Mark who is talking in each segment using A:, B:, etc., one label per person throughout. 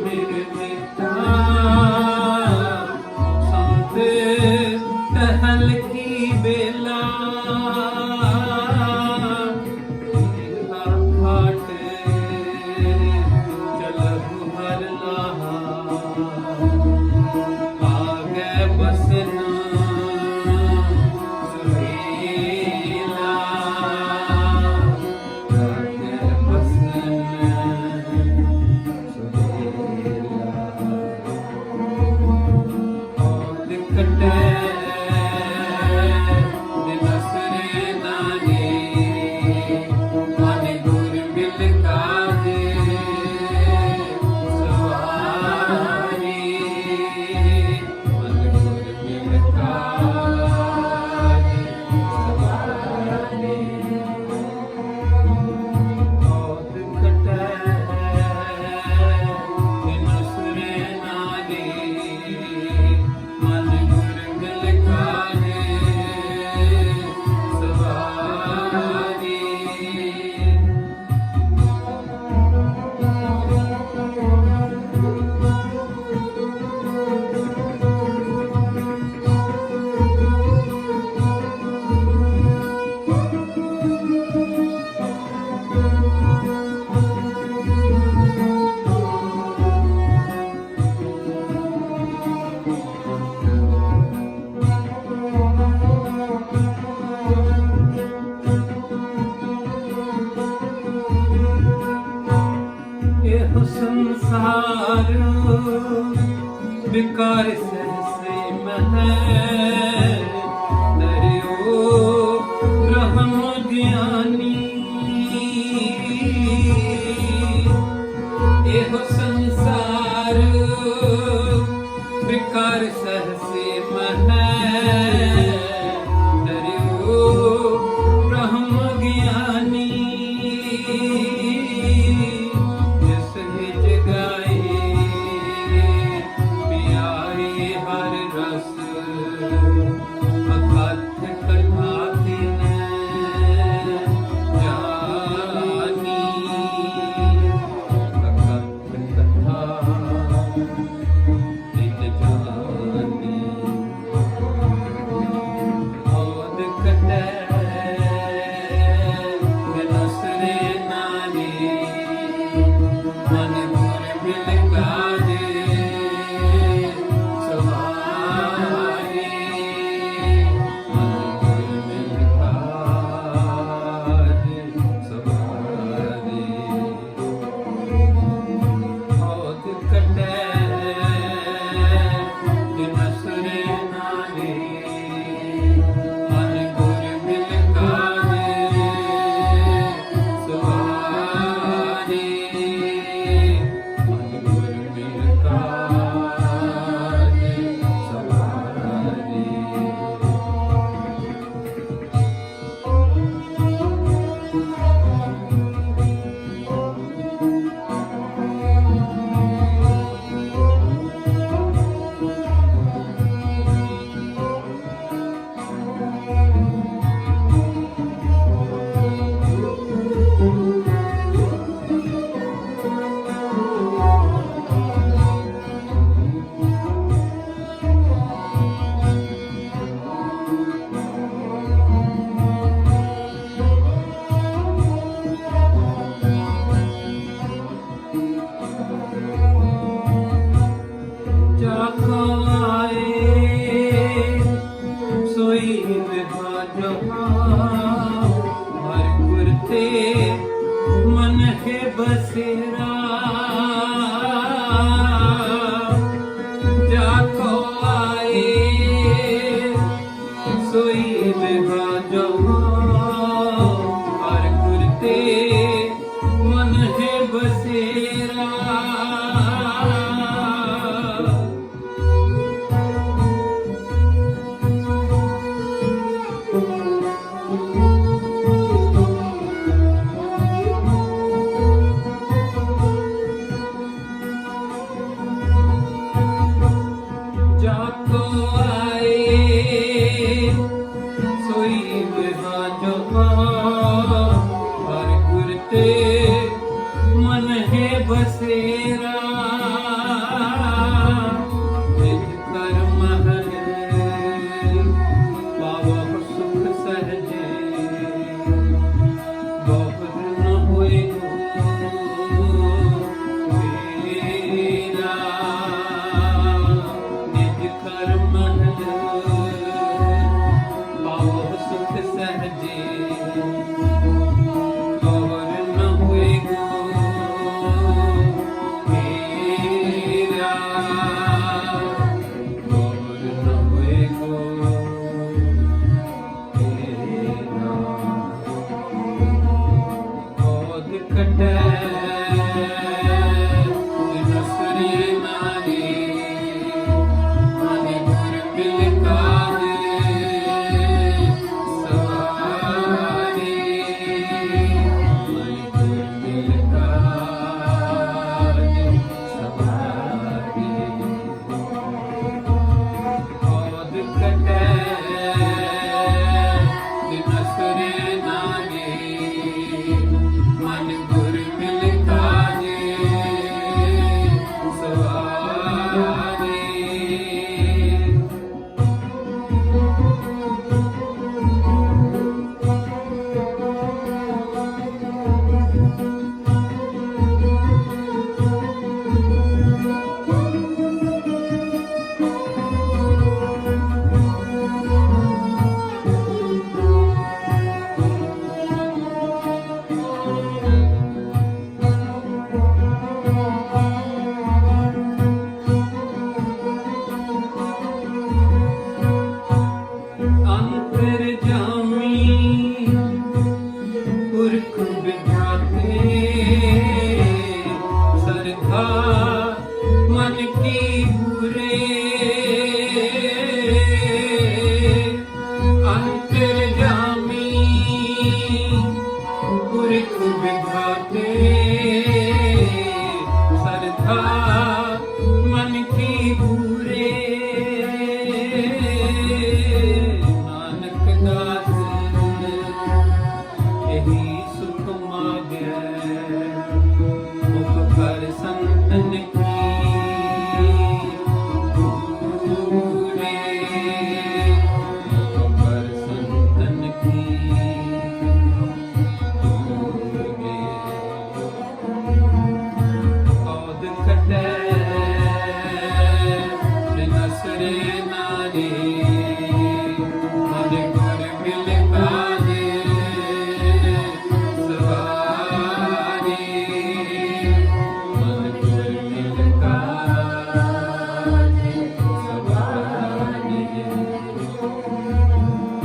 A: मेरे मिता संत टहल की बेला घाट चलहु हर लाहा आगे बसना सुहेला आगे बसना सुहेला औध घटै दिनस रैनारे मन गुर मिल काजे सवारी मन गुर मिल काजे सवारी औध घटै दिनस रैनारे मन गुर मिल काजे सवारी यह संसार विकार सहसे मह दरियो ब्रह्म ज्ञानी यह संसार विकार सहसे मह दरियो ब्रह्म ज्ञानी जिस निज गाए पियारे हर रस अकथ कथा तिन जानी अकथ कथा तिन जानी औध घटै दिनस रैनारे मन गुर मिल काजे सवारी मन गुर मिल काजे सवारी औध घटै दिनस रैनारे मन गुर मिल काजे सवारी मन गुर मिल काजे सवारी जाको आए सोई विहा जहाँ हर कुरते मन है बसेरा जाको आए सोई विहा जहाँ हर कुरते मन है बसेरा जाको आए सोई विहा जहाँ हर कुरते मन है बसेरा और न हुए को तेरा औध घटै दिनस रैनारे मन गुर मिल काज सवारे मन गुर मिल काज सवारे औध घटै दिनस रैनारे मन गुर मिल काज सवारे अंतर जामी पुरख विधाते सरधा मन की बुरे अंतर जामी पुरख विधाते सरधा मन की बुरे नानक दास यही सुख मांगै मुख कर संतन की पूरे मुख कर संतन की पूरे औध घटै दिनस रैनारे मन गुर मिल काज सवारे मन गुर मिल काज सवारे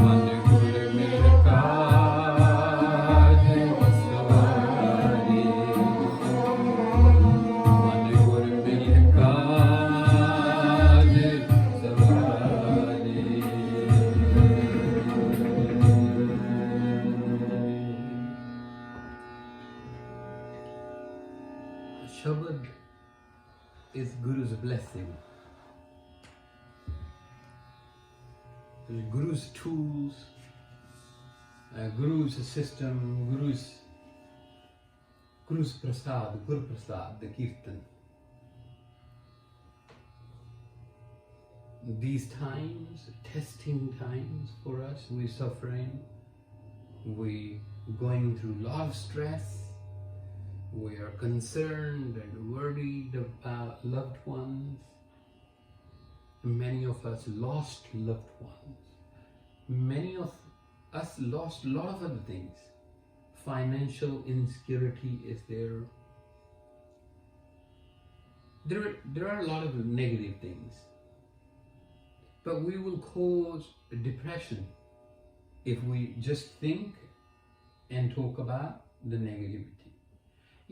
A: मन गुर मिल काज सवारे मन गुर मिल काज सवारे Shabad is Guru's blessing. Guru's tools, Guru's system, Guru's prasad, Guru prasad, the kirtan. These times, testing times for us, we're suffering, we going through a lot of stress, we are concerned and worried about loved ones. Many of us lost loved ones. Many of us lost a lot of other things. Financial insecurity is there. There are a lot of negative things. But we will cause depression if we just think and talk about the negativity.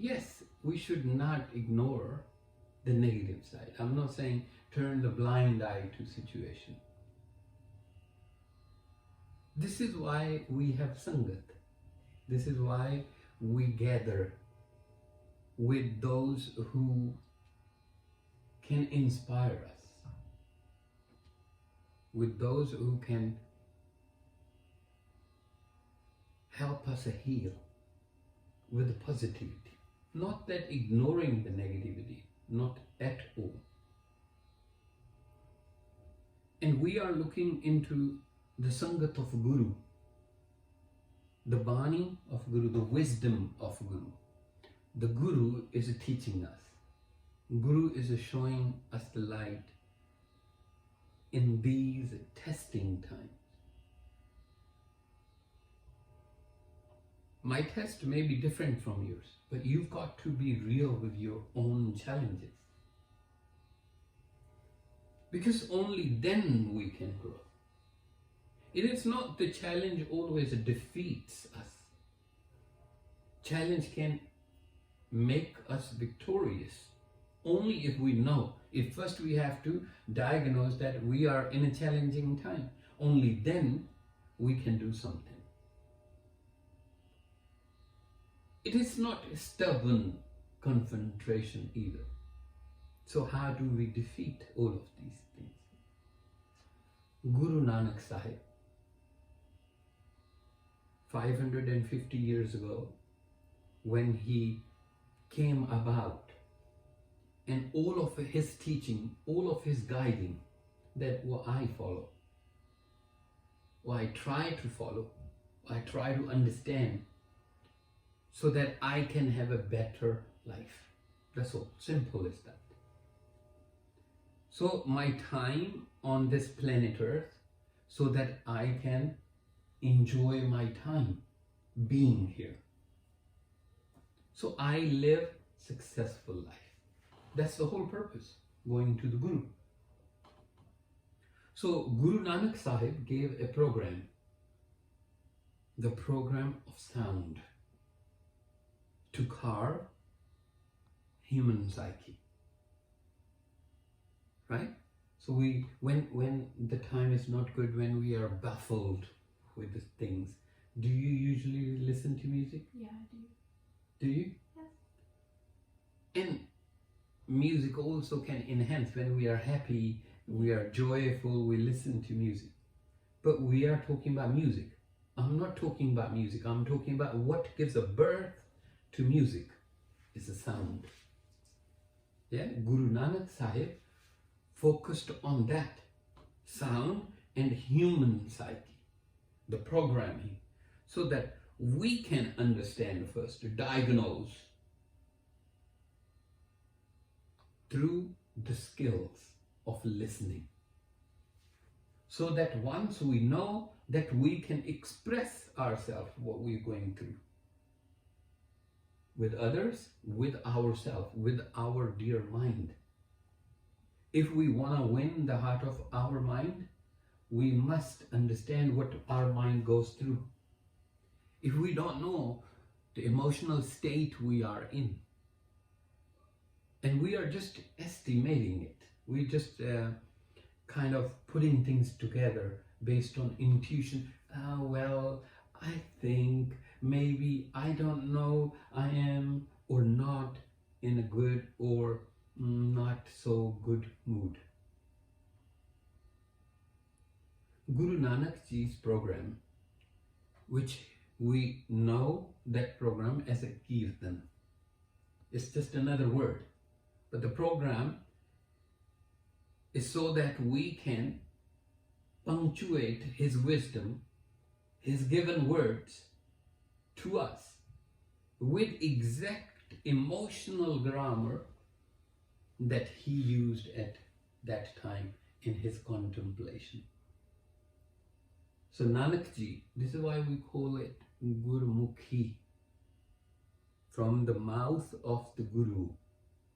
A: Yes, we should not ignore the negative side. I'm not saying turn the blind eye to situation. This is why we have Sangat. This is why we gather with those who can inspire us, with those who can help us heal with positivity. Not that ignoring the negativity, not at all. And we are looking into the Sangat of Guru, the Bani of Guru, the wisdom of Guru. The Guru is teaching us. Guru is showing us the light in these testing times. My test may be different from yours, but you've got to be real with your own challenges. because only then we can grow. It is not the challenge always defeats us. Challenge can make us victorious only if we know. If first we have to diagnose that we are in a challenging time, only then we can do something. It is not a stubborn confrontation either. So how do we defeat all of these things? Guru Nanak Sahib, 550 years ago, when he came about, and all of his teaching, all of his guiding, that what I follow, what I try to follow, I try to understand, so that I can have a better life. That's all, simple as that. So my time on this planet Earth, so that I can enjoy my time being here. So I live successful life. That's the whole purpose, going to the Guru. So Guru Nanak Sahib gave a program, the program of sound, to carve human psyche. Right? So when the time is not good, when we are baffled with the things, do you usually listen to music?
B: Yeah, I do.
A: Do you?
B: Yes.
A: And music also can enhance. When we are happy, we are joyful, we listen to music. But we are talking about music. I'm not talking about music. I'm talking about what gives a birth to music. Is a sound. Yeah, Guru Nanak Sahib focused on that sound and human psyche, the programming, so that we can understand first, to diagnose through the skills of listening, so that once we know that we can express ourselves, what we're going through, with others, with ourselves, with our dear mind. If we want to win the heart of our mind, we must understand what our mind goes through. If we don't know the emotional state we are in, and we are just estimating it, we just kind of putting things together based on intuition. Well, I think, maybe, I don't know, I am or not in a good or not so good mood. Guru Nanak Ji's program, which we know that program as a Kirtan, it's just another word, but the program is so that we can punctuate his wisdom, his given words to us with exact emotional grammar that he used at that time in his contemplation. So Nanak Ji, this is why we call it Gurmukhi, from the mouth of the Guru,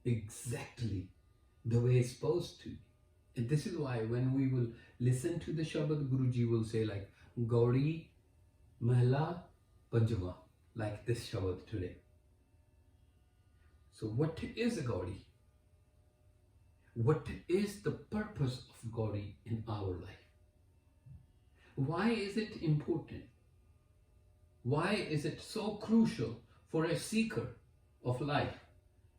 A: exactly the way it's supposed to. And this is why when we will listen to the Shabad, Guruji will say like Gauri Mahla Panjava, like this Shabad today. So what is a Gauri? What is the purpose of Gauri in our life? Why is it important? Why is it so crucial for a seeker of life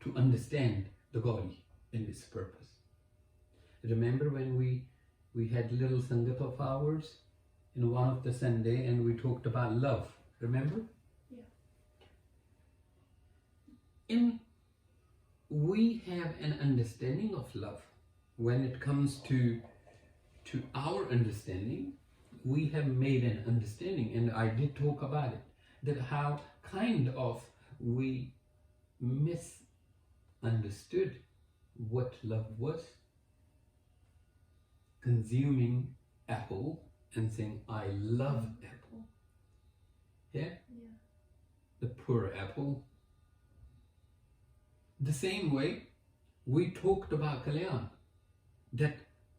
A: to understand the Gauri and its purpose? Remember when we had little Sangat of ours in one of the Sunday and we talked about love, remember?
B: Yeah.
A: We have an understanding of love. When it comes to our understanding, we have made an understanding, and I did talk about it, that how kind of we misunderstood what love was. Consuming apple and saying, I love apple. Yeah?
B: Yeah.
A: The poor apple. The same way we talked about Kalyan, that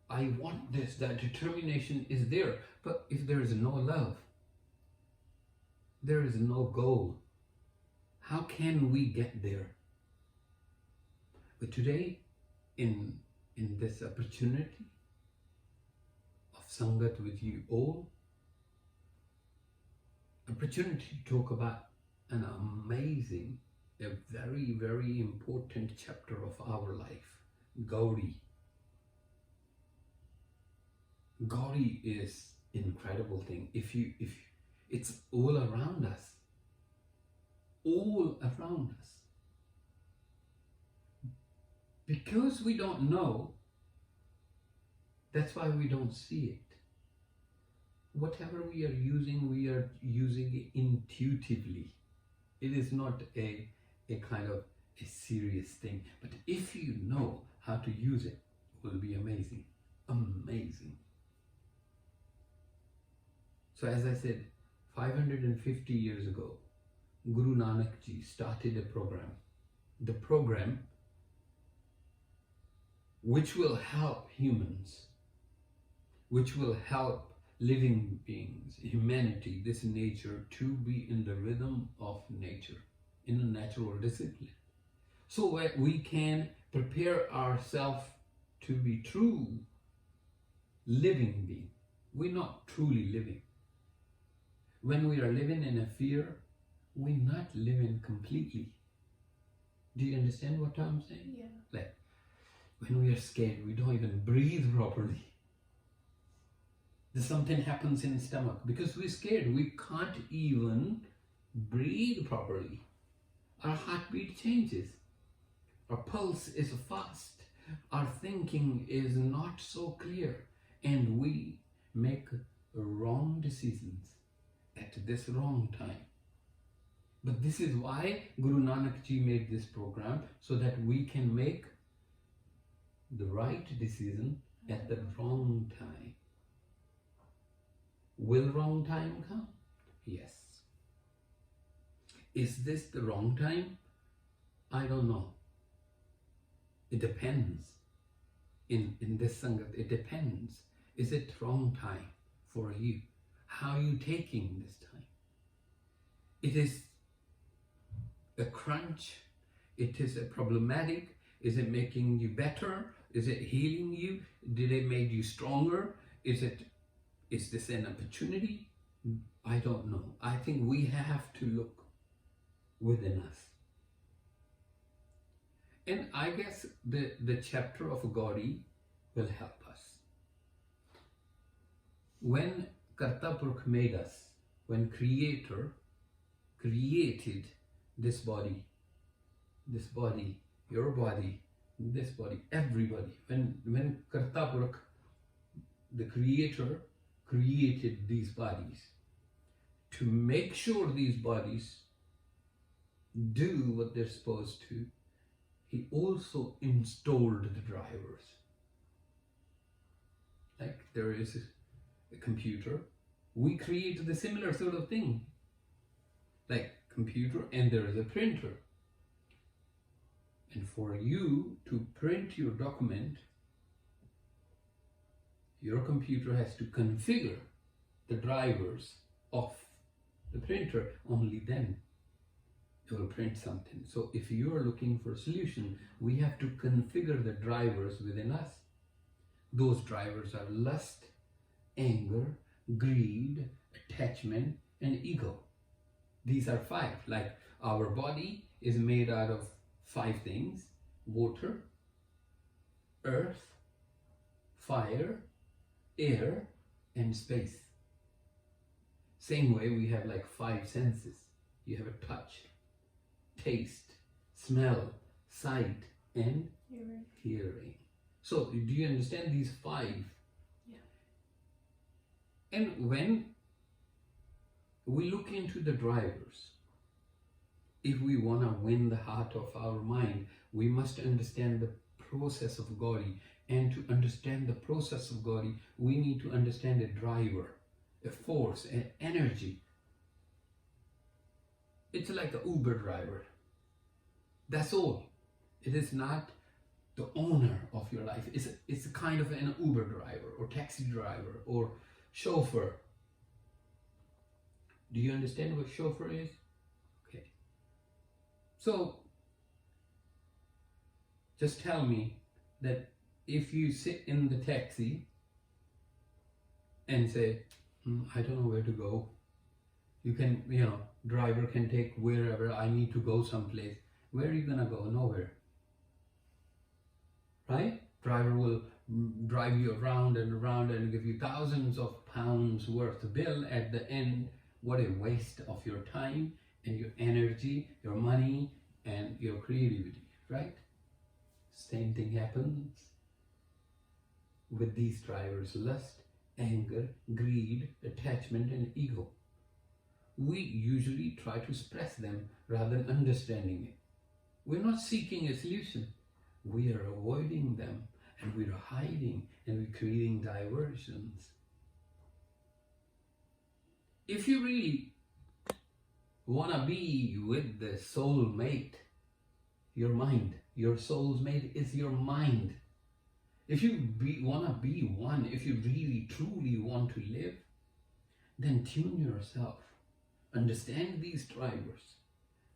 A: I want this, that determination is there. But if there is no love, there is no goal. How can we get there? But today, in this opportunity of Sangat with you all, opportunity to talk about an amazing, a very, very important chapter of our life, Gauri. Gauri is incredible thing. If it's all around us, all around us. Because we don't know, that's why we don't see it. Whatever we are using it intuitively. It is not a kind of a serious thing. But if you know how to use it, it will be amazing. Amazing. So as I said, 550 years ago, Guru Nanak Ji started a program. The program which will help humans, which will help living beings, humanity, this nature, to be in the rhythm of nature, in a natural discipline. So that we can prepare ourselves to be true living being. We're not truly living. When we are living in a fear, we're not living completely. Do you understand what I'm saying?
C: Yeah.
A: Like, when we are scared, we don't even breathe properly. Something happens in the stomach because we're scared. We can't even breathe properly. Our heartbeat changes. Our pulse is fast. Our thinking is not so clear. And we make wrong decisions at this wrong time. But this is why Guru Nanak Ji made this program, so that we can make the right decision at the wrong time. Will wrong time come? Yes. Is this the wrong time? I don't know. It depends. In this Sangat, it depends. Is it wrong time for you? How are you taking this time? It is a crunch. It is a problematic. Is it making you better? Is it healing you? Did it make you stronger? Is this an opportunity? I don't know. I think we have to look within us. And I guess the chapter of Gauri will help us. When Karta Purkh made us, when Creator created this body, your body, this body, everybody, when Karta Purkh, the Creator, created these bodies, to make sure these bodies do what they're supposed to, he also installed the drivers. Like there is a computer, we create the similar sort of thing, like computer, and there is a printer. And for you to print your document, your computer has to configure the drivers of the printer. Only then it will print something. So if you are looking for a solution, we have to configure the drivers within us. Those drivers are lust, anger, greed, attachment, and ego. These are 5. Like our body is made out of 5 things: water, earth, fire, air, and space. Same way we have like 5 senses. You have a touch, taste, smell, sight, and hearing. So do you understand these 5?
C: Yeah.
A: And when we look into the drivers, if we want to win the heart of our mind, we must understand the process of Gauri. And to understand the process of Gauri, we need to understand a driver, a force, an energy. It's like an Uber driver. That's all. It is not the owner of your life. It's a kind of an Uber driver or taxi driver or chauffeur. Do you understand what chauffeur is? Okay. So just tell me that if you sit in the taxi and say, I don't know where to go. You can, driver can take wherever. I need to go someplace. Where are you gonna go? Nowhere. Right? Driver will drive you around and around and give you thousands of pounds worth of bill at the end. What a waste of your time and your energy, your money and your creativity, right? Same thing happens with these drivers: lust, anger, greed, attachment and ego. We usually try to suppress them rather than understanding it. We're not seeking a solution. We are avoiding them and we are hiding and we're creating diversions. If you really want to be with the soul mate, your mind, your soul's mate is your mind. If you want to be one, if you really truly want to live, then tune yourself. Understand these drivers.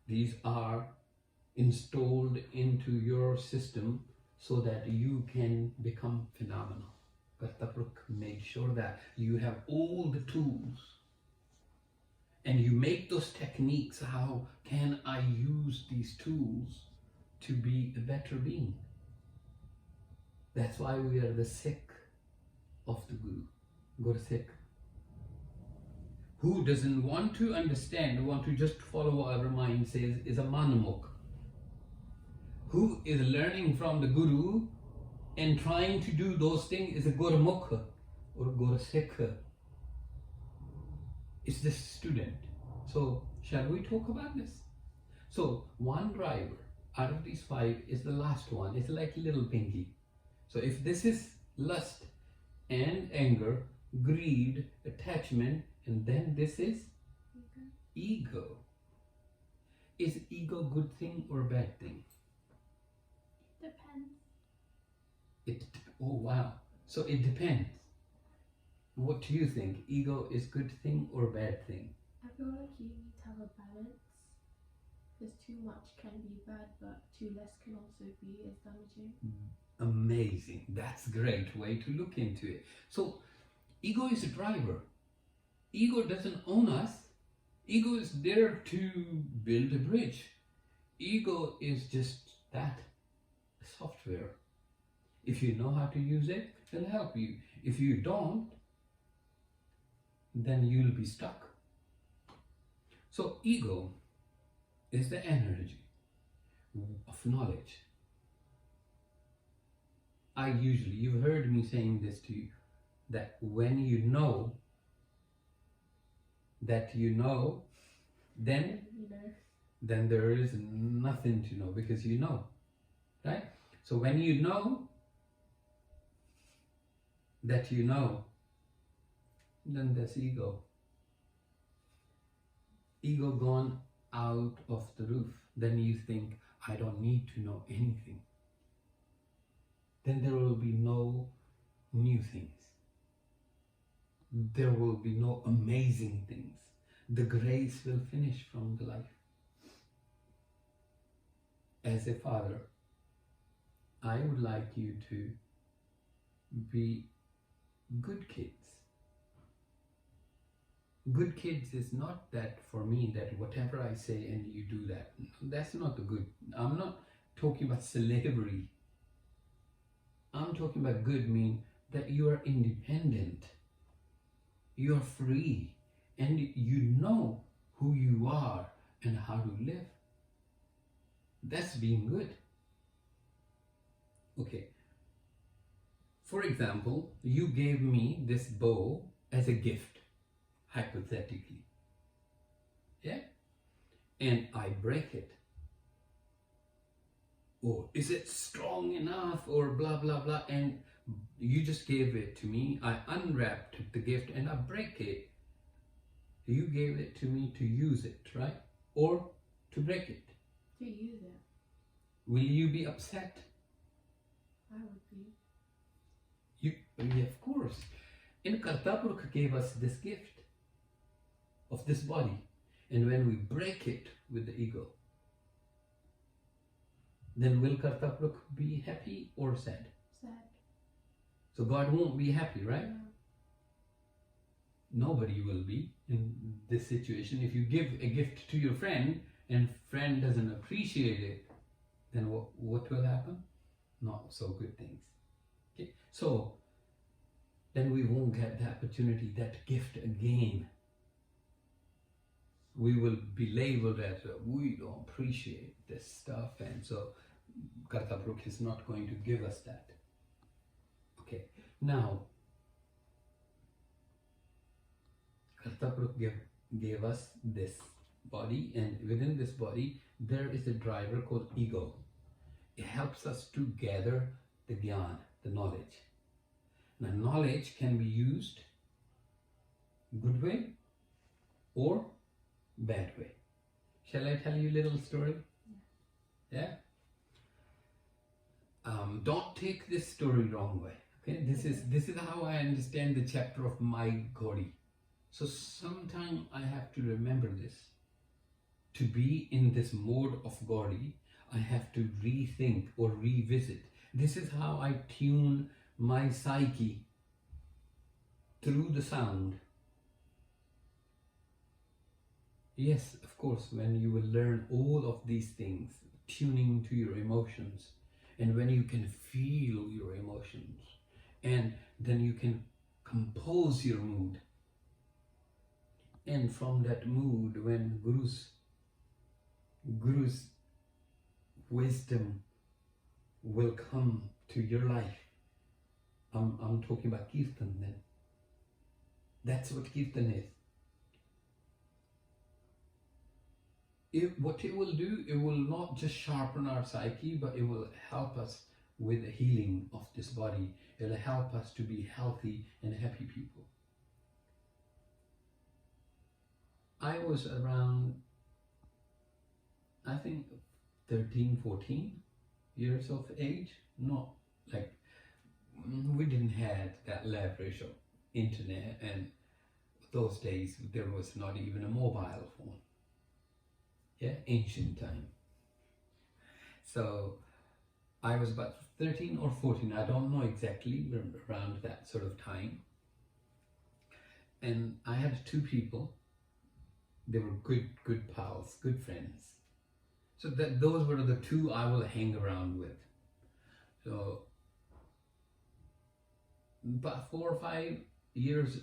A: These are installed into your system so that you can become phenomenal. Kartapruk made sure that you have all the tools and you make those techniques. How can I use these tools to be a better being? That's why we are the Sikh of the Guru, Guru Sikh. Who doesn't want to understand, want to just follow whatever mind says, is a Manmukh. Who is learning from the Guru and trying to do those things is a Gurmukh or Guru Sikh. It's the student. So, shall we talk about this? So, one driver out of these 5 is the last one. It's like little pinky. So, if this is lust and anger, greed, attachment, and then this is ego. Is ego good thing or bad thing?
C: Depends.
A: Oh wow. So it depends. What do you think? Ego is good thing or bad thing?
C: I feel like you need to have a balance. Because too much can be bad, but too less can also be as damaging.
A: Amazing. That's a great way to look into it. So ego is a driver. Ego doesn't own us. Ego is there to build a bridge. Ego is just that, software. If you know how to use it, it'll help you. If you don't, then you'll be stuck. So ego is the energy of knowledge. You've heard me saying this to you, that when you know that you know, then there is nothing to know, because you know, right? So when you know that you know, then there's ego. Ego gone out of the roof. Then you think, I don't need to know anything. Then there will be no new things. There will be no amazing things. The grace will finish from the life. As a father, I would like you to be good kids. Good kids is not that for me that whatever I say and you do that. That's not the good. I'm not talking about slavery. I'm talking about good mean that you are independent. You are free and you know who you are and how to live. That's being good. Okay. For example, you gave me this bow as a gift, hypothetically. Yeah? And I break it. Or is it strong enough or blah blah blah, and you just gave it to me. I unwrapped the gift and I break it. You gave it to me to use it, right? Or to break it.
C: To use it.
A: Will you be upset?
C: I would be.
A: Yeah, of course. And Kartapurkha gave us this gift of this body. And when we break it with the ego, then will Kartapurkha be happy or sad?
C: Sad.
A: So God won't be happy, right?
C: Yeah.
A: Nobody will be in this situation. If you give a gift to your friend and friend doesn't appreciate it, then what will happen? Not so good things. Okay, so then we won't get the opportunity, that gift again. We will be labeled as we don't appreciate this stuff, and so Kartapurkha is not going to give us that. Okay, now Kartapurkha gave us this body, and within this body there is a driver called ego. It helps us to gather the gyan, the knowledge. Now knowledge can be used good way or bad way. Shall I tell you a little story? Yeah? Don't take this story wrong way. Okay, this is how I understand the chapter of Raag Gauri. So sometime I have to remember this. To be in this mode of Gauri, I have to rethink or revisit. This is how I tune my psyche through the sound. Yes, of course, when you will learn all of these things, tuning to your emotions, and when you can feel your emotions, and then you can compose your mood. And from that mood, when Guru's wisdom will come to your life, I'm talking about Kirtan then. That's what Kirtan is. What it will do, it will not just sharpen our psyche, but it will help us with the healing of this body. It will help us to be healthy and happy people. I was around, I think, 13, 14 years of age. Not like, we didn't have that leverage of internet, and those days there was not even a mobile phone. Yeah, ancient time. So I was about 13 or 14, I don't know exactly, around that sort of time. And I had two people. They were good pals, good friends. So those were the two I will hang around with. So about 4 or 5 years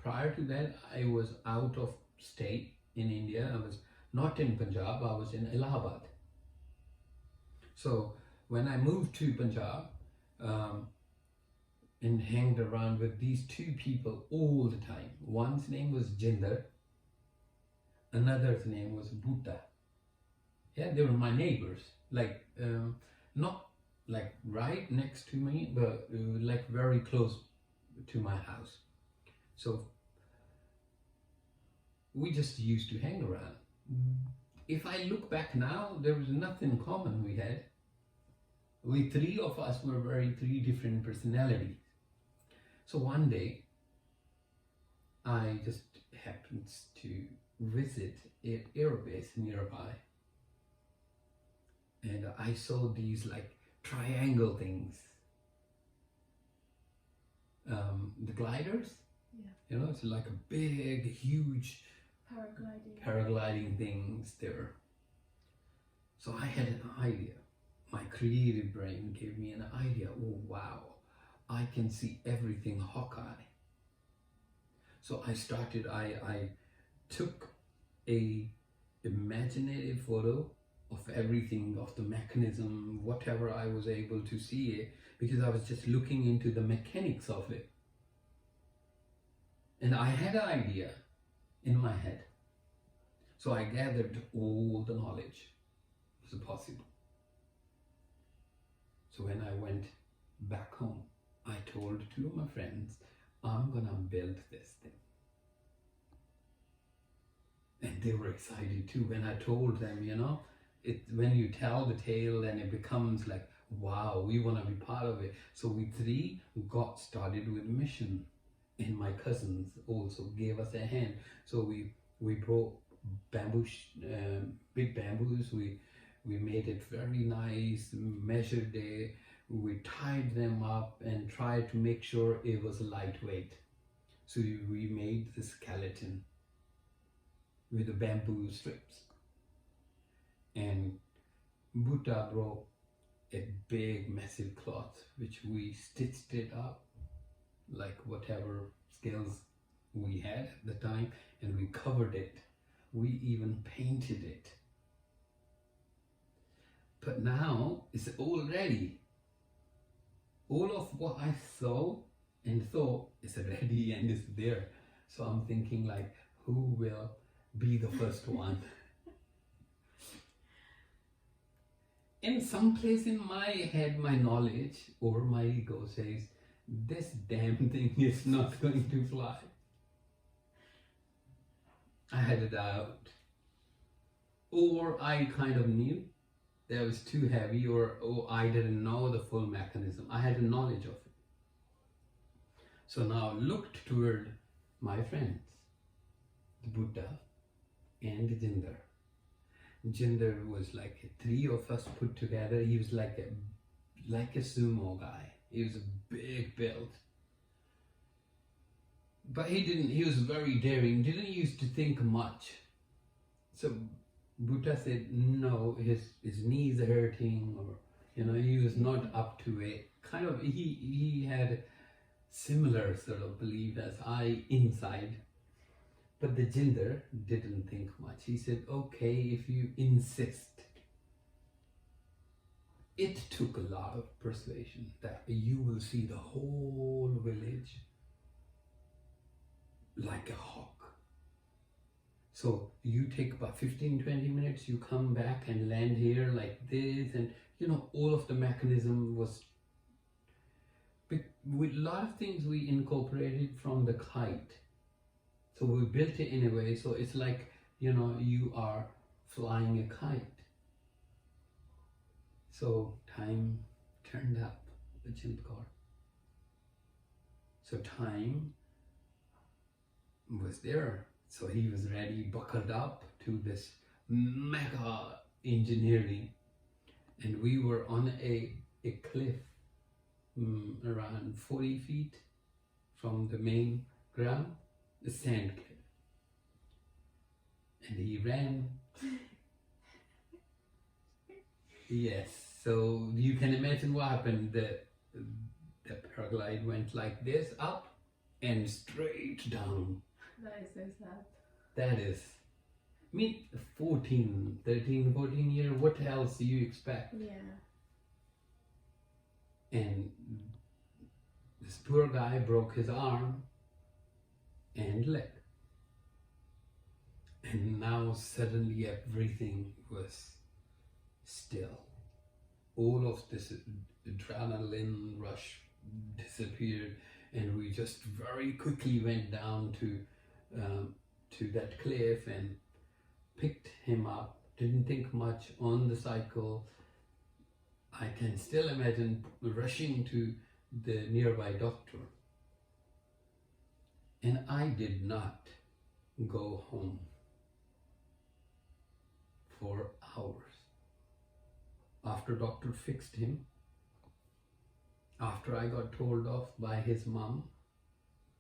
A: prior to that, I was out of state in India. I was not in Punjab, I was in Allahabad. So when I moved to Punjab and hanged around with these two people all the time. One's name was Jinder, another's name was Bhuta. Yeah, they were my neighbors, like not like right next to me, but like very close to my house. So we just used to hang around. If I look back now, there was nothing common we had. We three of us were three different personalities. So one day, I just happened to visit an airbase nearby. And I saw these like triangle things. The gliders?
C: Yeah.
A: You know, it's like a big, huge paragliding things there. So I had an idea. My creative brain gave me an idea. Oh wow, I can see everything Hawkeye. So I took a imaginative photo of everything, of the mechanism, whatever I was able to see it, because I was just looking into the mechanics of it. And I had an idea in my head. So I gathered all the knowledge was possible. So when I went back home, I told two of my friends, I'm gonna build this thing. And they were excited too when I told them, you know, when you tell the tale, then it becomes like, wow, we want to be part of it. So we three got started with mission, and my cousins also gave us a hand. So we brought bamboo, big bamboos. We made it very nice, measured it. We tied them up and tried to make sure it was lightweight. So we made the skeleton with the bamboo strips. And Bhutta brought a big massive cloth which we stitched it up like whatever skills we had at the time, and we covered it. We even painted it. But now it's all ready. All of what I saw and thought is ready and is there. So I'm thinking like, who will be the first one? In some place in my head, my knowledge or my ego says, this damn thing is not going to fly. I had a doubt. Or I kind of knew that it was too heavy, or I didn't know the full mechanism. I had a knowledge of it. So now I looked toward my friends, the Buddha and Jinder. Jinder was like three of us put together. He was like a sumo guy. He was a big build. But he was very daring, didn't used to think much. So Buddha said, no, his knees are hurting, or, he was not up to it. Kind of, he had similar sort of belief as I inside. But the Jinder didn't think much. He said, okay, if you insist. It took a lot of persuasion that you will see the whole village like a hawk. So you take about 15-20 minutes, you come back and land here like this, and all of the mechanism was with a lot of things we incorporated from the kite. So we built it in a way so it's like you are flying a kite. So time turned up the Chimtkar. So time was there. So he was ready, buckled up to this mega engineering. And we were on a cliff around 40 feet from the main ground, the sand cliff. And he ran. Yes, so you can imagine what happened. The paraglide went like this, up and straight down.
C: That is so sad.
A: That is, 13, 14 years, what else do you expect?
C: Yeah.
A: And this poor guy broke his arm and leg. And now suddenly everything was still. All of this adrenaline rush disappeared, and we just very quickly went down to that cliff and picked him up. Didn't think much on the cycle. I can still imagine rushing to the nearby doctor. And I did not go home for hours. After doctor fixed him, after I got told off by his mom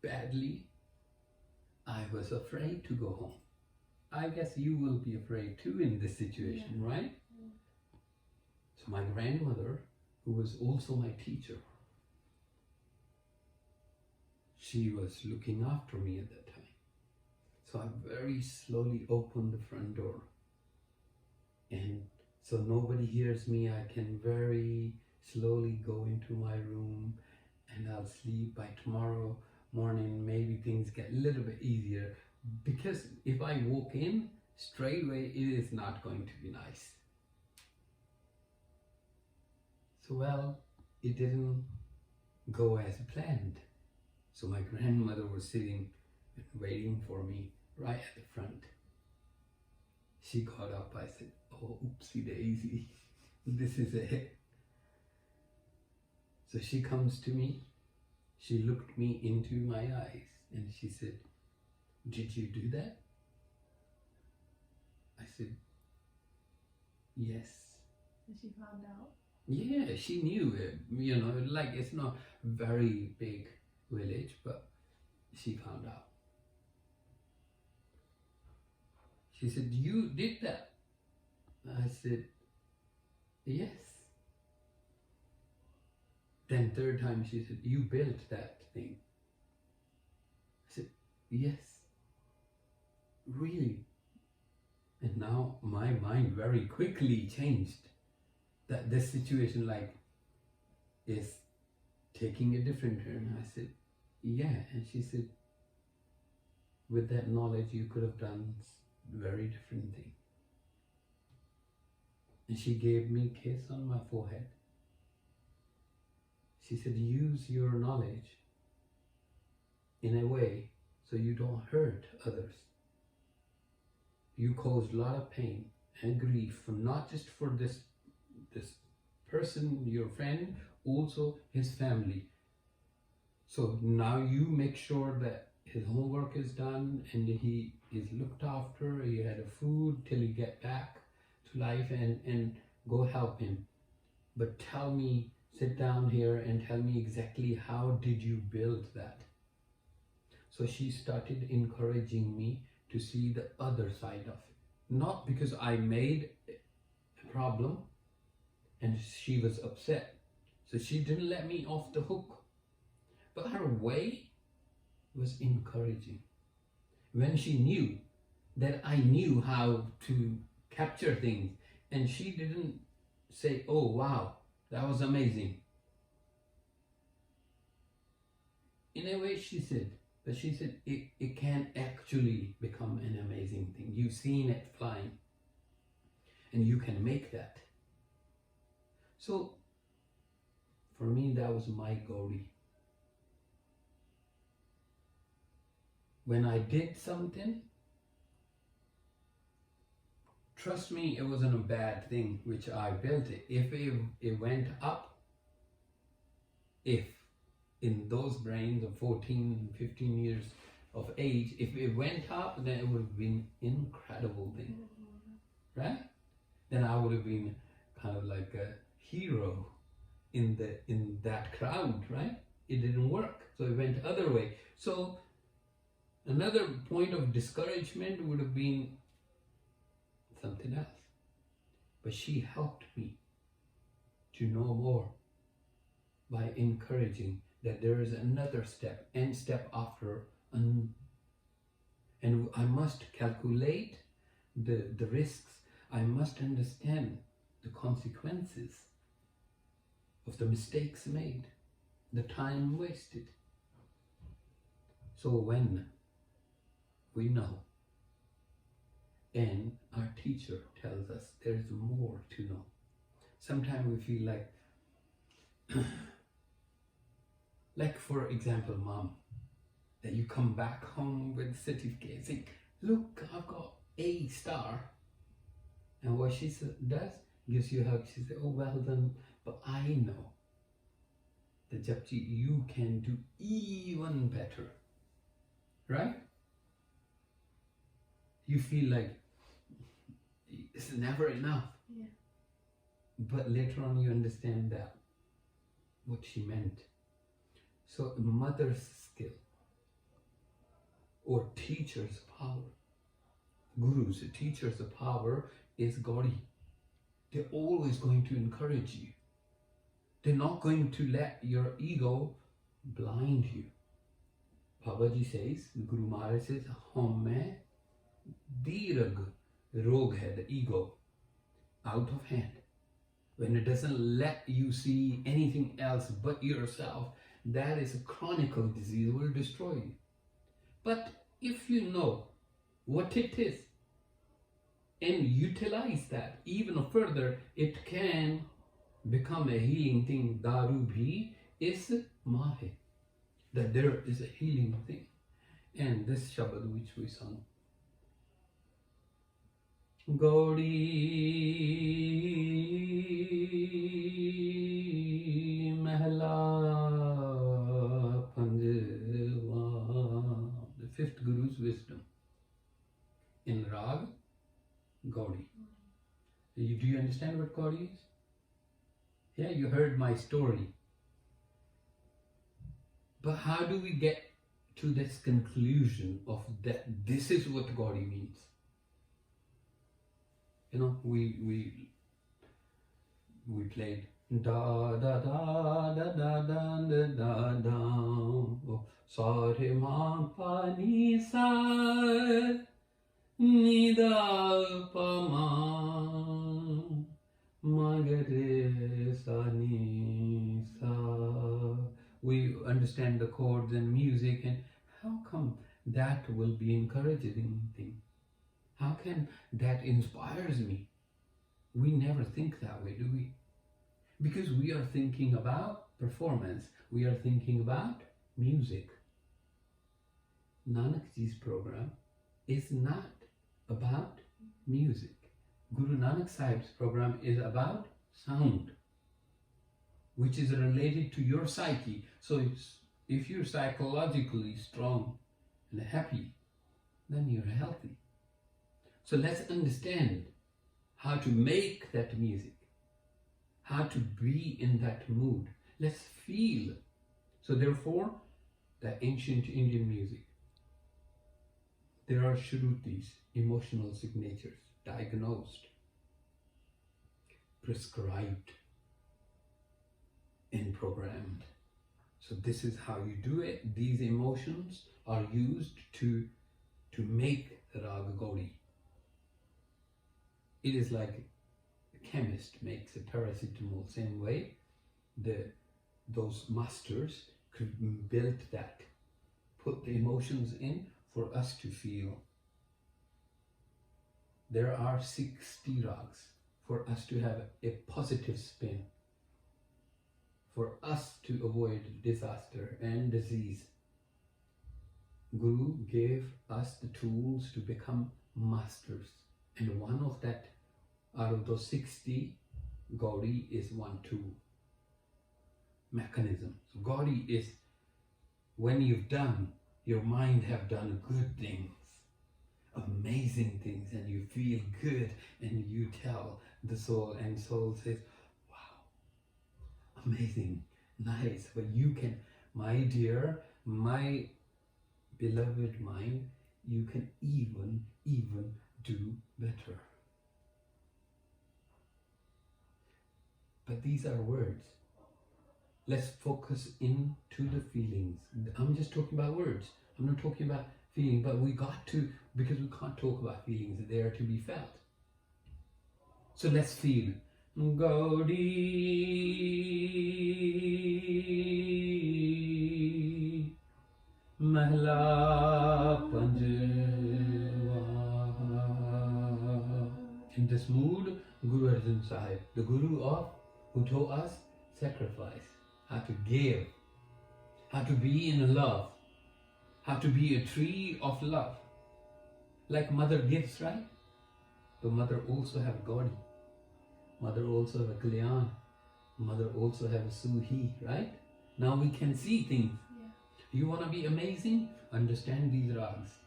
A: badly, I was afraid to go home. I guess you will be afraid too in this situation,
C: Yeah.
A: right?
C: Yeah.
A: So my grandmother, who was also my teacher, she was looking after me at that time. So I very slowly opened the front door. And so nobody hears me. I can very slowly go into my room and I'll sleep. By tomorrow morning, maybe things get a little bit easier. Because if I walk in straight away, it is not going to be nice. So well, it didn't go as planned. So my grandmother was sitting and waiting for me right at the front. She got up. I said, oh, oopsie daisy, this is it. So she comes to me, she looked me into my eyes and she said, "Did you do that?" I said, "Yes."
C: And she found out.
A: Yeah, she knew it, you know, like it's not very big village, but she found out. She said, "You did that?" I said, "Yes." Then third time she said, "You built that thing." I said, "Yes." Really? And now my mind very quickly changed that this situation like is taking a different turn. I said, "Yeah." And she said, "With that knowledge you could have done very different thing." And she gave me a kiss on my forehead. She said, "Use your knowledge in a way so you don't hurt others. You caused a lot of pain and grief, for not just for this person, your friend, also his family. So now you make sure that his homework is done and he is looked after, he had a food till he get back to life, and go help him. But tell me, sit down here and tell me exactly how did you build that?" So she started encouraging me to see the other side of it. Not because I made a problem and she was upset. So she didn't let me off the hook. But her way was encouraging. When she knew that I knew how to capture things, and she didn't say, "Oh wow, that was amazing." In a way she said, but she said it can actually become an amazing thing. You've seen it flying and you can make that. So for me, that was my Gauri. When I did something, trust me, it wasn't a bad thing which I built it. If it went up, if in those brains of 14, 15 years of age, if it went up, then it would have been incredible thing, right? Then I would have been kind of like a hero in that crowd, right? It didn't work, so it went other way. So another point of discouragement would have been something else. But she helped me to know more by encouraging that there is another step and step after, and I must calculate the risks. I must understand the consequences of the mistakes made, the time wasted. So when we know and our teacher tells us there's more to know, sometimes we feel like for example, mom, that you come back home with certificate, say, "Look, I've got A star." And what she does, gives you a hug. She says, "Oh, well done, but I know that Japji, you can do even better," right? You feel like it's never enough.
C: Yeah.
A: But later on you understand that what she meant. So mother's skill or teacher's power, guru's teacher's power is Gauri. They're always going to encourage you. They're not going to let your ego blind you. Babaji says, Guru Maharaj says, "Hum mein dirag rog hai," the ego, out of hand. When it doesn't let you see anything else but yourself, that is a chronic disease, will destroy you. But if you know what it is and utilize that even further, it can become a healing thing. Daru bhi is mahe, that there is a healing thing. And this Shabad which we sung, Gauri Mahla wisdom in Raag Gauri. Do you understand what Gauri is? Yeah, you heard my story. But how do we get to this conclusion of that this is what Gauri means? You know, we played da da da da da da da da da sa re ma pa ni sa ni da pa ma ma ga re sa ni sa. We understand the chords and music, and how come that will be encouraging thing? How can that inspires me? We never think that way, do we? Because we are thinking about performance, we are thinking about music. Nanak Ji's program is not about music. Guru Nanak Sahib's program is about sound, which is related to your psyche. So if you're psychologically strong and happy, then you're healthy. So let's understand how to make that music, how to be in that mood. Let's feel. So therefore, the ancient Indian music, there are shrutis, emotional signatures, diagnosed, prescribed, and programmed. So this is how you do it. These emotions are used to make Raag Gauri. It is like a chemist makes a paracetamol. Same way, those masters built that, put the emotions in for us to feel. There are 60 rags for us to have a positive spin, for us to avoid disaster and disease. Guru gave us the tools to become masters, and one of that, out of those 60, Gauri is one tool, mechanism. So Gauri is when you've done, your mind have done good things, amazing things, and you feel good, and you tell the soul, and soul says, wow, amazing, nice. But you can, my dear, my beloved mind, you can even do better. But these are words. Let's focus into the feelings. I'm just talking about words. I'm not talking about feeling, but we got to, because we can't talk about feelings, they are to be felt. So let's feel. Gauri Mahla Panjwa. In this mood, Guru Arjan Sahib, the Guru who taught us sacrifice, how to give, how to be in love, how to be a tree of love. Like mother gives, right? But mother also have Gauri. Mother also have a Kalyan. Mother also have a Suhi, right? Now we can see things. Yeah. You want to be amazing? Understand these rags.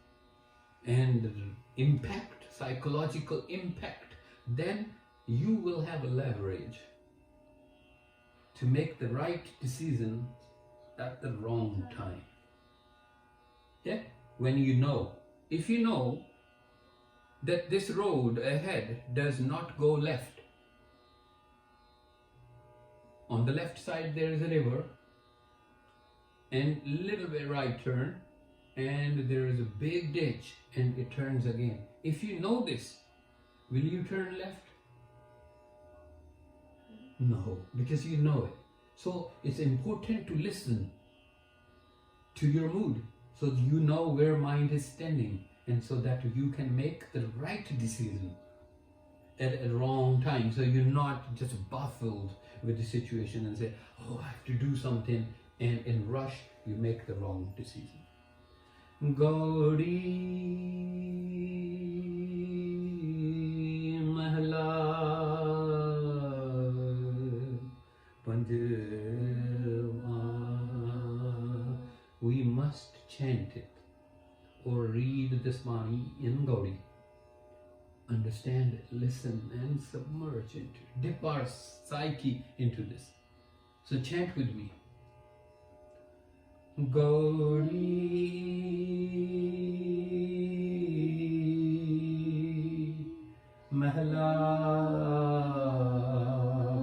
A: And impact, psychological impact. Then you will have a leverage to make the right decision at the wrong time. Yeah? When you know, if you know that this road ahead does not go left, on the left side there is a river, and little bit right turn, and there is a big ditch, and it turns again. If you know this, will you turn left? No, because you know it. So it's important to listen to your mood, so that you know where mind is standing, and so that you can make the right decision at a wrong time. So you're not just baffled with the situation and say, oh, I have to do something, and in rush you make the wrong decision. Gauri Mahla Panjwa. We must chant it or read this Bani in Gauri, understand it, listen and submerge into it. Dip our psyche into this. So chant with me. Gauri Mahla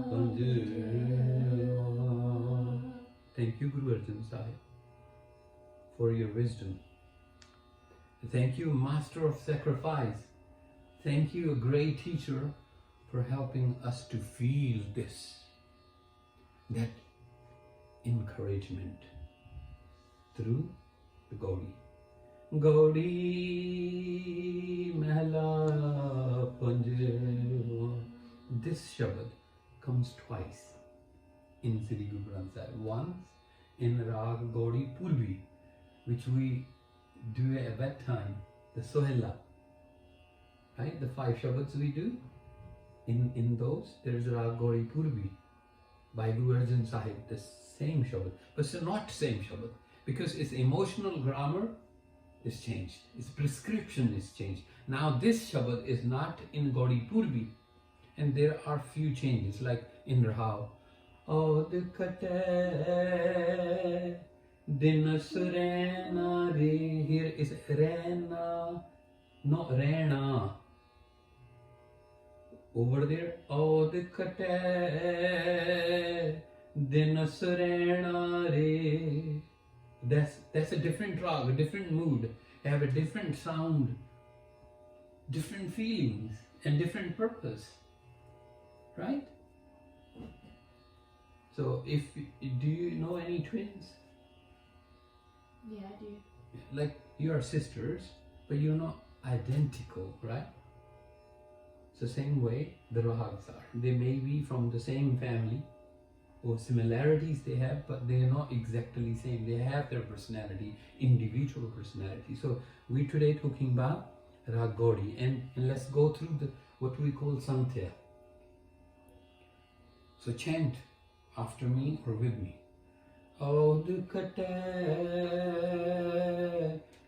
A: Panjwa. Thank you, Guru Arjan Sahib, for your wisdom. Thank you, Master of Sacrifice. Thank you, a great teacher, for helping us to feel this, that encouragement through the Gauri. Gauri Mahla Panjwa. This Shabad comes twice in Sri Guru Granth Sahib. Once in Raag Gauri Purvi, which we do at that time, the Sohela, right? The 5 Shabads we do. In those, there is Raag Gauri Purvi by Guru Arjan Sahib, the same Shabad. But it's not same Shabad, because its emotional grammar is changed. Its prescription is changed. Now this Shabad is not in Gauri Purvi, and there are few changes, like in Rahao. Aoudh Ghattai Dhinas Rainaarae. Here is Raina, not Raina. Over there, Aoudh Ghattai Dhinas Rainaarae. That's a different rag, a different mood. They have a different sound, different feelings, and different purpose. Right? So, do you know any twins?
C: Yeah, I do.
A: Like, you are sisters, but you're not identical, right? It's the same way the Rahags are. They may be from the same family, or similarities they have, but they are not exactly same. They have their personality, individual personality. So we today talking about Raag Gauri, and let's go through what we call Santhya. So chant after me or with me. Aoudh Ghattai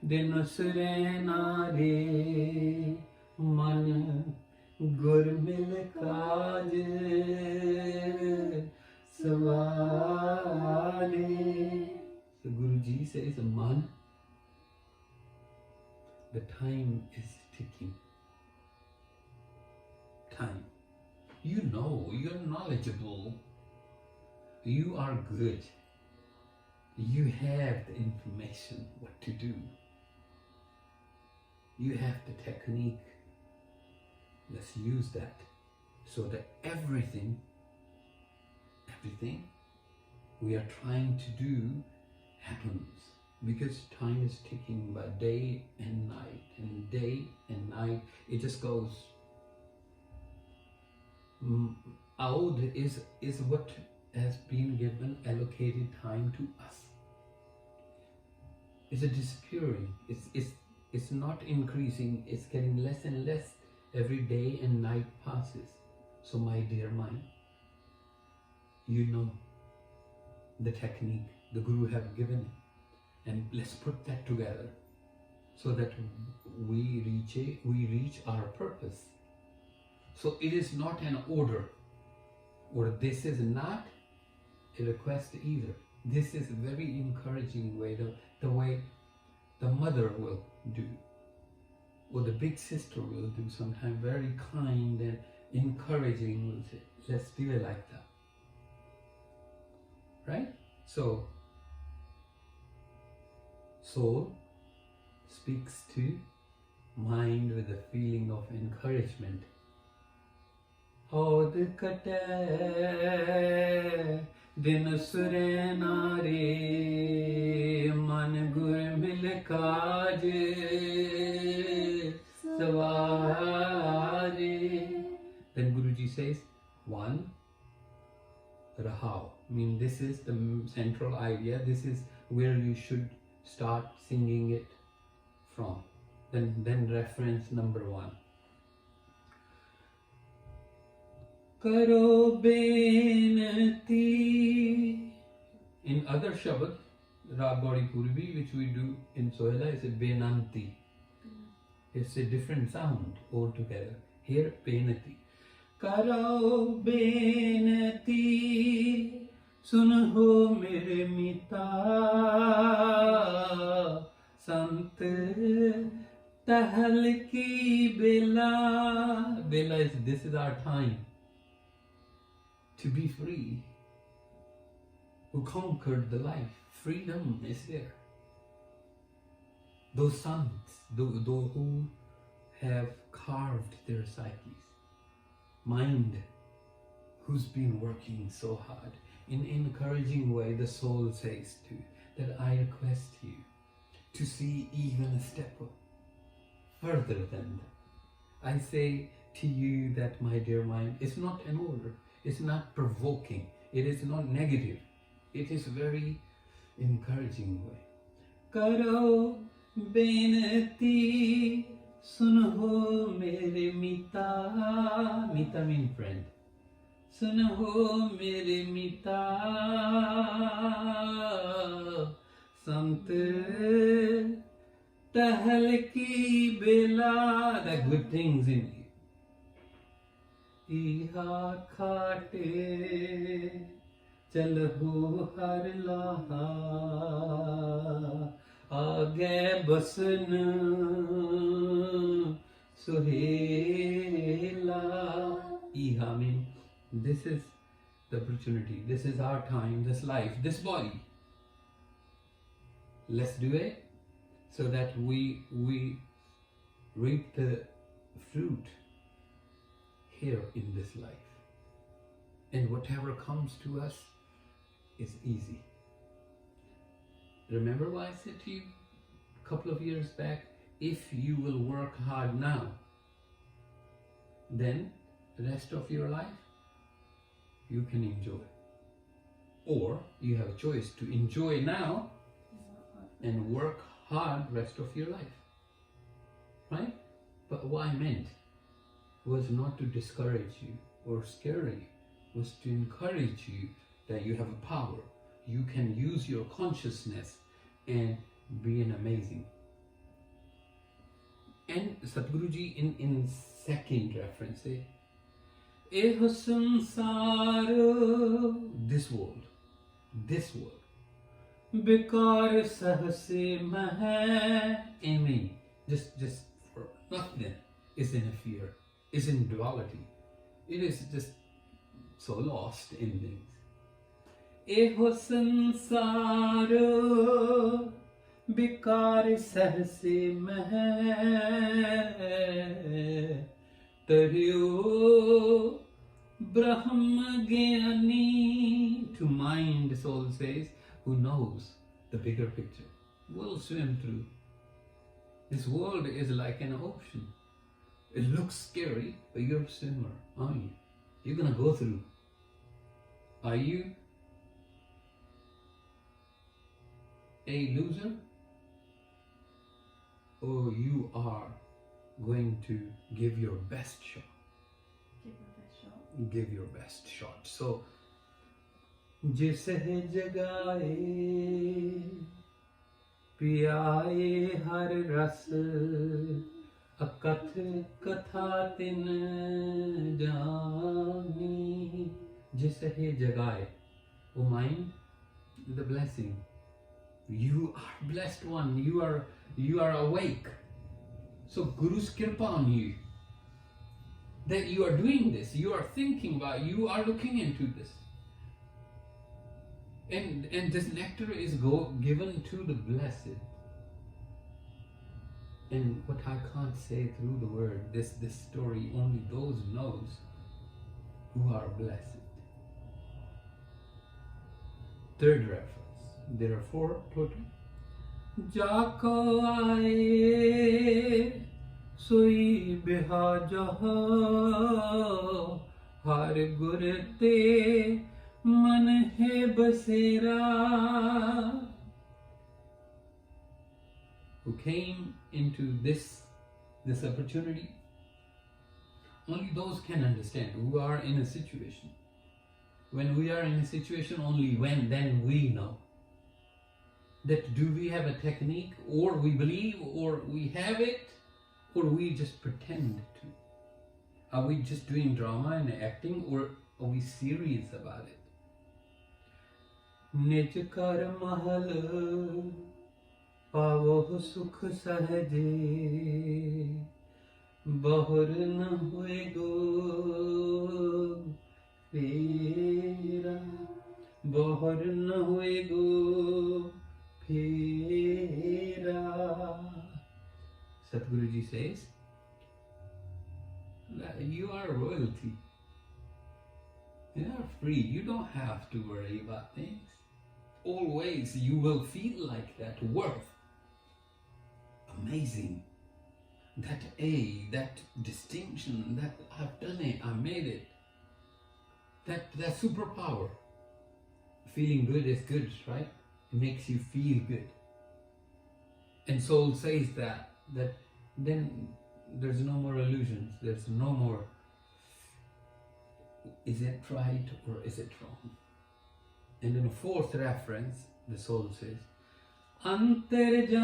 A: Dhinas Rainaarae, man gur mil kaaj Savale. So Guruji says, man, the time is ticking. Time. You know, you're knowledgeable. You are good. You have the information what to do. You have the technique. Let's use that so that everything we are trying to do happens, because time is ticking by day and night, and day and night it just goes. Aoudh is what has been given allocated time to us. It's a disappearing. It's not increasing. It's getting less and less every day and night passes. So my dear mind, you know the technique the Guru have given it, and let's put that together so that we reach our purpose. So it is not an order, or this is not a request either. This is a very encouraging way, the way the mother will do, or the big sister will do, sometimes very kind and encouraging, will say, let's do it like that. Right? So, soul speaks to mind with a feeling of encouragement. Aoudh Ghattai Dhinas Rainaarae, man gur mil kaaj Savare. Then Guruji says, 1, Rahao. I mean, this is the central idea. This is where you should start singing it from. Then reference number 1. Karo benati. In other Shabad, Raag Gauri Purvi, which we do in Sohela, is a Benanti. It's a different sound altogether. Here, Benati. Karo Benati, sunho mere mita, Sant Tahal ki Bela. Bela is, this is our time to be free. Who conquered the life? Freedom is there. Those sons, those who have carved their psyches, mind, who's been working so hard, in an encouraging way, the soul says to that I request you to see even a step further than that. I say to you that, my dear mind, it's not an order, it's not provoking, it is not negative, it is very encouraging way. Karo benati sunho mere mita. Mita means friend. Sunho mere mita, Sant Tahal ki Bela. The good things in you. Iha khate Chalho har laha, Aage basan Suhela. Iha means this is the opportunity, this is our time, this life, this body. Let's do it so that we reap the fruit here in this life. And whatever comes to us is easy. Remember what I said to you a couple of years back? If you will work hard now, then the rest of your life you can enjoy. Or you have a choice to enjoy now and work hard rest of your life. Right? But what I meant was not to discourage you or scare you, was to encourage you that you have a power. You can use your consciousness and be an amazing. And Sadhguruji in second reference say, Eho sansar, this world, Bekar sahse mahe, aiming, just for nothing, is in a fear, is in duality. It is just so lost in things. Eho sansar, Bekar sahse mahe, Taryo Brahma Gyani. To mind, soul says, who knows the bigger picture, will swim through. This world is like an ocean. It looks scary, but you're a swimmer, aren't you? You're gonna go through. Are you a loser? Or you are going to give your best shot? Give your best shot. So, जिस है जगाए पियाए हर रस अकथ कथा तिन जानी. जिस है जगाए, O mind, the blessing. You are blessed one. You are awake. So Guru's kirpa on you, that you are doing this, you are thinking about, you are looking into this. And this nectar is given to the blessed. And what I can't say through the word, this story, only those knows who are blessed. Third reference. There are 4 total. Jako aaye soi biha jaha, har gur te man hai basera. Who came into this opportunity? Only those can understand who are in a situation. When we are in a situation, only then we know. that do we have a technique, or we believe, or we have it, or we just pretend to? Are we just doing drama and acting, or are we serious about it? Nij kar mahal pavo sukh sahaje, bahur na hoye go fera, bahur na hoye go fera. Sadhguruji says that you are royalty. You are free. You don't have to worry about things. Always you will feel like that worth. Amazing. That that distinction, that I've done it, I made it. That superpower. Feeling good is good, right? It makes you feel good. And soul says that then there's no more illusions. There's no more, is it right or is it wrong? And in a fourth reference, the soul says, Antarjami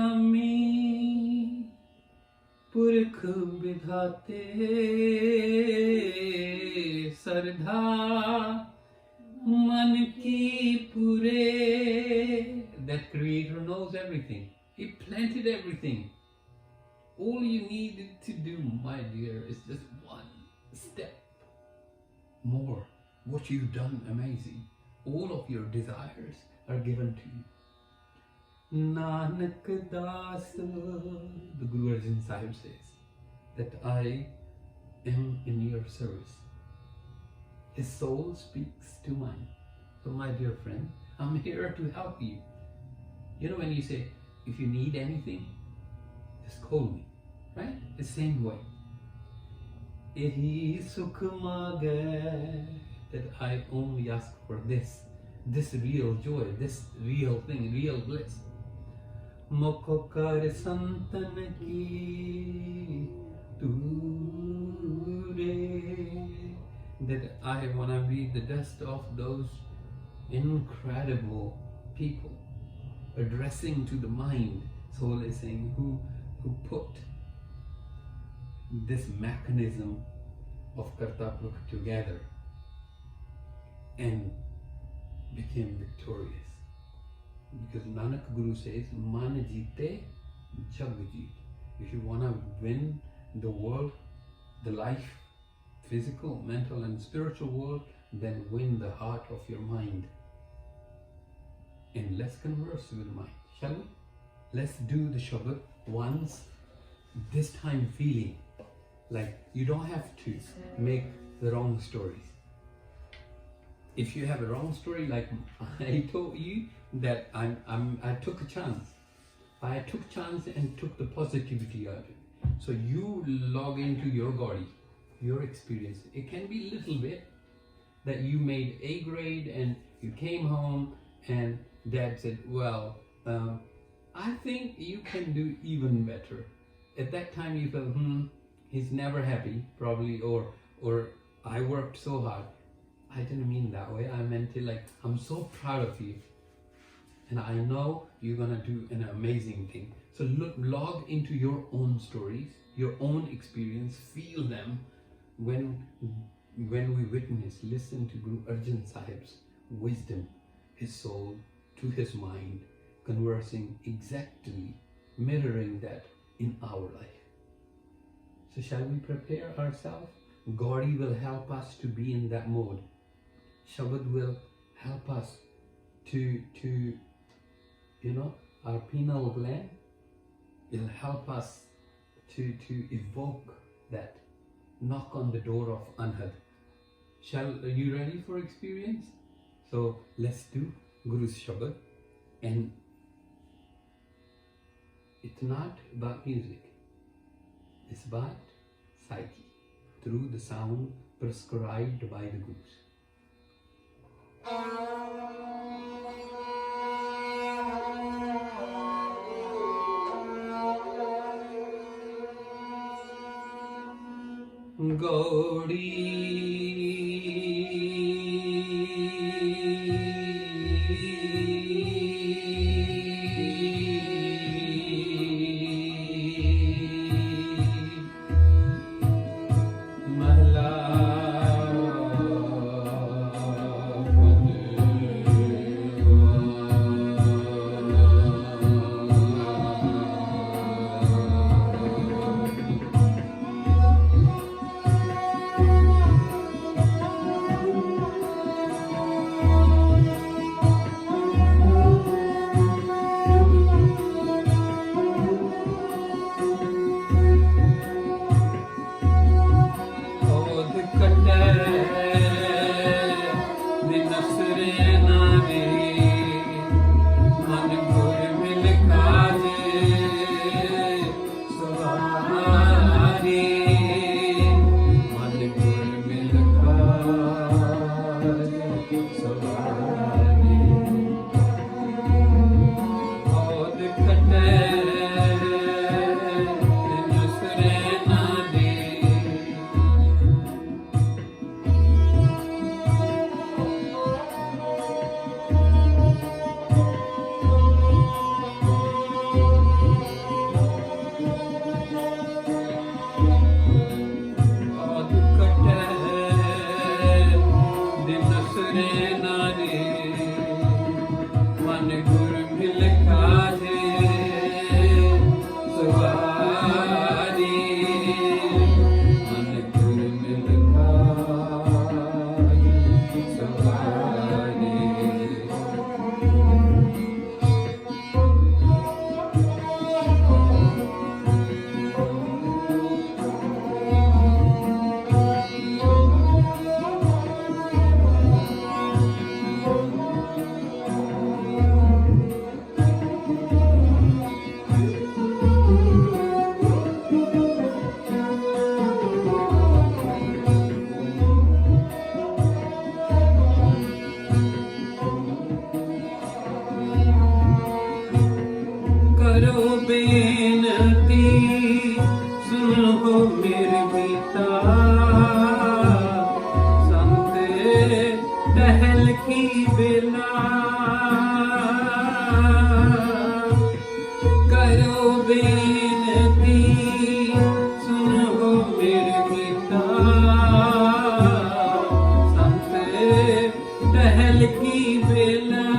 A: Purkh Vidhate Sardha Man Ki Pure. That Creator knows everything. He planted everything. All you needed to do, my dear, is just one step more. What you've done, amazing. All of your desires are given to you. Nanak Das, the Guru Arjan Sahib says, that I am in your service. His soul speaks to mine. So my dear friend, I'm here to help you. You know when you say, if you need anything, just call me, right? The same way. Ehi sukh maage, that I only ask for this real joy, this real thing, real bliss. Mokokar santan ki ture, that I want to be the dust of those incredible people, addressing to the mind. Soul is saying, who put this mechanism of Kartapur together and became victorious. Because Nanak Guru says, Man jeete, jag jeet. If you want to win the world, the life, physical, mental and spiritual world, then win the heart of your mind. And let's converse with the mind, shall we? Let's do the Shabad once, this time feeling like you don't have to make the wrong stories. If you have a wrong story, like I told you that I took a chance. I took chance and took the positivity out of it. So you log into your body, your experience. It can be a little bit that you made A grade and you came home and Dad said, well, I think you can do even better. At that time you felt, he's never happy, probably, or I worked so hard. I didn't mean that way. I meant it like, I'm so proud of you. And I know you're gonna do an amazing thing. So log into your own stories, your own experience, feel them. When we witness, listen to Guru Arjan Sahib's wisdom, his soul to his mind, conversing exactly, mirroring that in our life. So shall we prepare ourselves? Gauri will help us to be in that mode. Shabad will help us to our pineal gland will help us to evoke that, knock on the door of Anhad. Are you ready for experience? So let's do Guru's Shabad. And it's not about music, it's about psyche, through the sound prescribed by the Gurus. Gauri करो बेनती सुनो मेरे पिता संत टहल की बेला करो बेनती सुनो मेरे पिता संत टहल की बेला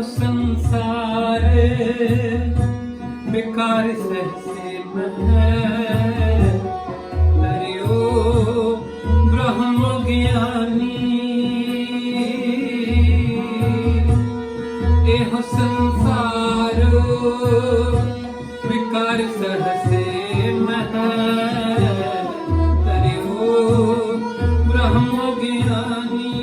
A: संसार बेकार सहसे तरियो ब्रह्म ज्ञानी एह संसार बेकार सहसे तरियो ब्रह्म ज्ञानी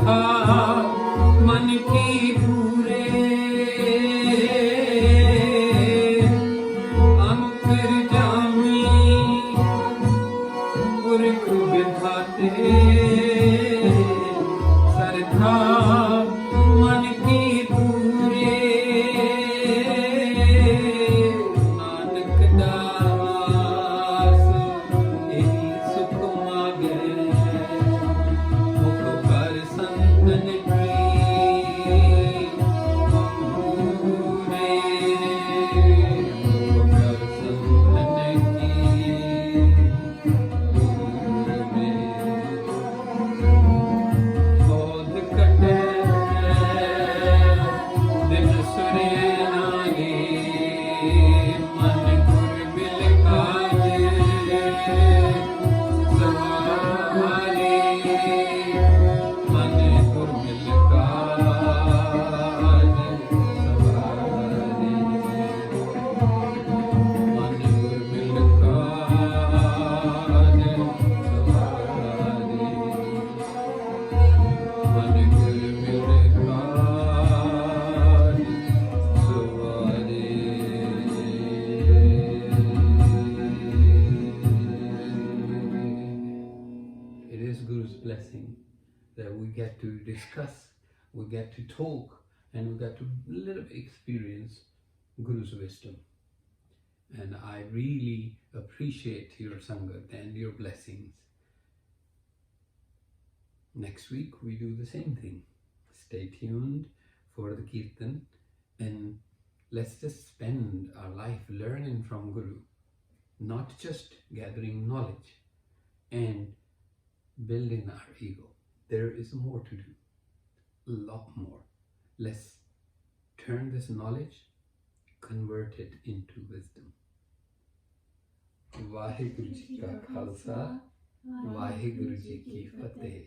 A: श्रद्धा मन की पूरे अंतर जामी पुरख विधाते श्रद्धा मन की पूरे नानक दास यही सुख मागे मुख कर संतन की पूरे मुख कर संतन की पूरे औध घटे दिन सुरैनारे मन गुर मिल काजे सवारे मन गुर मिल काजे सवारे मन गुर मिल काजे सवारे मन गुर मिल काज सवारे. It is Guru's blessing that we get to discuss, we get to talk, and we get to little bit experience Guru's wisdom. And I really appreciate your Sangat and your blessings. Next week we do the same thing. Stay tuned for the Kirtan and let's just spend our life learning from Guru, not just gathering knowledge and building our ego. There is more to do, a lot more. Let's turn this knowledge, convert it into wisdom. Vaheguru Ji Ka Khalsa, Vaheguru Ji Ki Fateh.